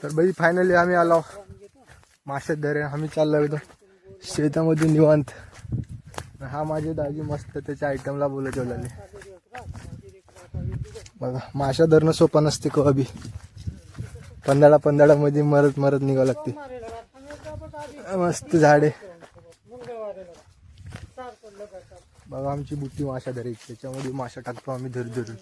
तर भाई फायनली आम्ही आलो मासे धरे. आम्ही चाललो एकदम शेतामध्ये निवांत. हा माझे दाजी मस्त त्याच्या आयटमला बोलत ठेवलेले बघा. माशा धरणं सोपं नसते कवा बी. पंधरा मध्ये मरत मरत निघावं लागते. मस्त झाडे बघा. आमची बुट्टी माशा धरायची त्याच्यामध्ये माशा टाकतो आम्ही धरून धरून.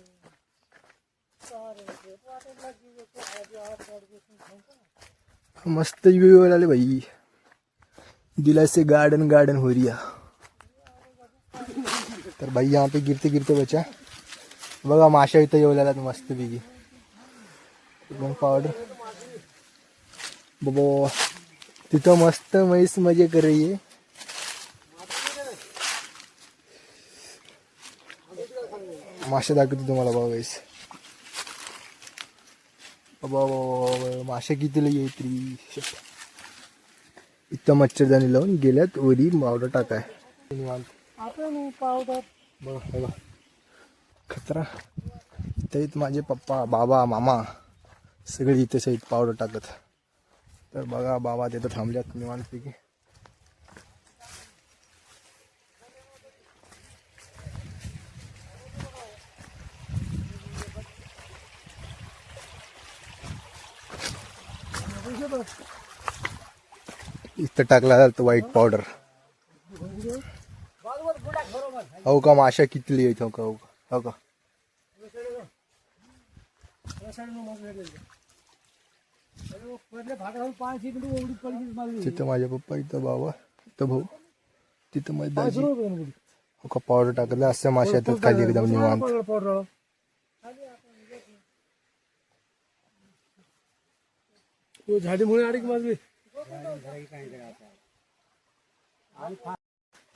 मस्त व्ह्यू आले भाई. दिला से गार्डन गार्डन हो रिया. तर भाई यहाँ पे गिरते गिरते बचा बघा माशा इथं येवल्याला मस्त पैकी. मग पावडर बाबा तिथं मस्त म्हैस मजे कर रही है. माशा दाखवते तुम्हाला बघा गाईस. बाबा माशा कितीला येईल. इथं मच्छरदाणी लावून गेल्यात वरी पावडर टाकाय. पावडर बघा बघा खतरा. इथं माझे पप्पा बाबा मामा सगळे इथेच आहेत पावडर टाकत. तर बघा बाबा तिथं थांबल्यात निवांतपैकी. इथं टाकला जातो व्हाईट पावडर. हो का माशा किती आहेत. हो का हो का हो का. तिथं माझ्या पप्पा इथं बाबा इथं भाऊ तिथं माझी दाजी. हो का पावडर टाकलं असं माशा येतात खाली एकदम निवांत. झाडीमुळे अडीक माझे.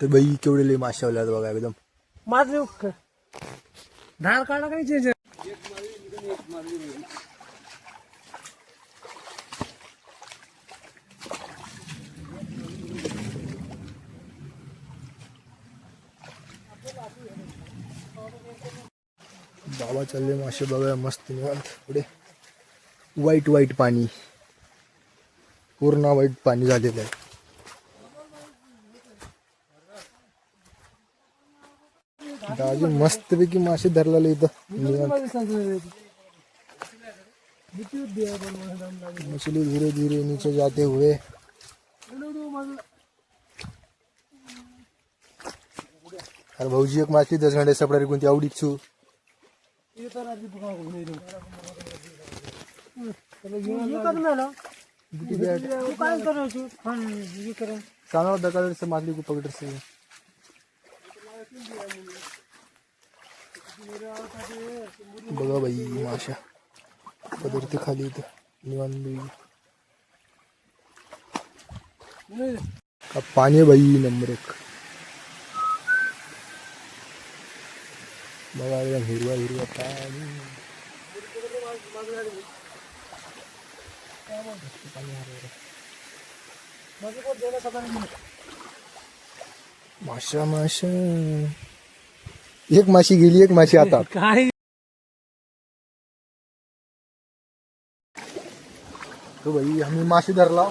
तर बाई केवढे लई माशा आल्यात बघा एकदम. माझे धार काढा काही चेंज. बाबा चालले मासे बघा मस्त निवांत. पुढे व्हाईट व्हाईट पाणी पूर्ण व्हाईट पाणी झालेलं आहे. दाजी मस्तपैकी मासे धरलेले इथं निवांत. मछली धीरे धीरे नीचे जाते हुए. अरे भाऊजी एक माछली 10 घंटे सपडा रे कोणती आवडीच छू. माछली को पकड़ से बघा बाई माशा पदरते खाली इथं निवांत. पाणी बाई नंबर 1 बघा एकदम हिरवा हिरवा पाणी. माशा माशा एक माशी गेली एक माशी आता. तो भाई आम्ही माशी धरला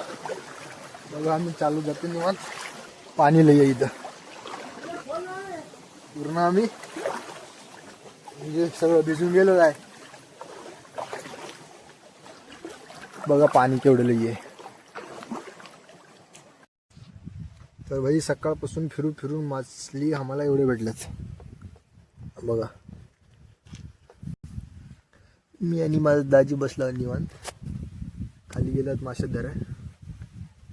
बघा. आम्ही चालू जातो निवांत. पाणी लई इथं पूर्ण आम्ही म्हणजे सगळं भिजून गेलेलं आहे. बघा पाणी केवढं लई आहे. तर भाई सकाळपासून फिरून फिरून माछली आम्हाला एवढे भेटल्यात बघा. मी आणि माझा दाजी बसला निवांत. खाली गेल्यात मासे धराय.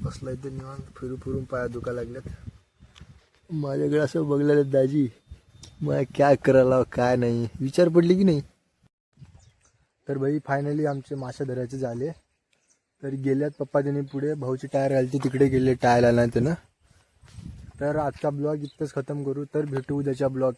बसला इथे निवांत. फिरू फिरून पाया दुखा लागल्यात. माझ्याकडे असं बघलेलं दाजी मग काय करायला काय नाही विचार पडली की नाही. तर भाई फायनली आमचे मासे धरायचे झाले. तर गेल्यात पप्पा त्यांनी पुढे भाऊची टायर घालते तिकडे गेले टायर आला ना. तर आजचा ब्लॉग इथंच खतम करू. तर भेटू उद्याच्या ब्लॉग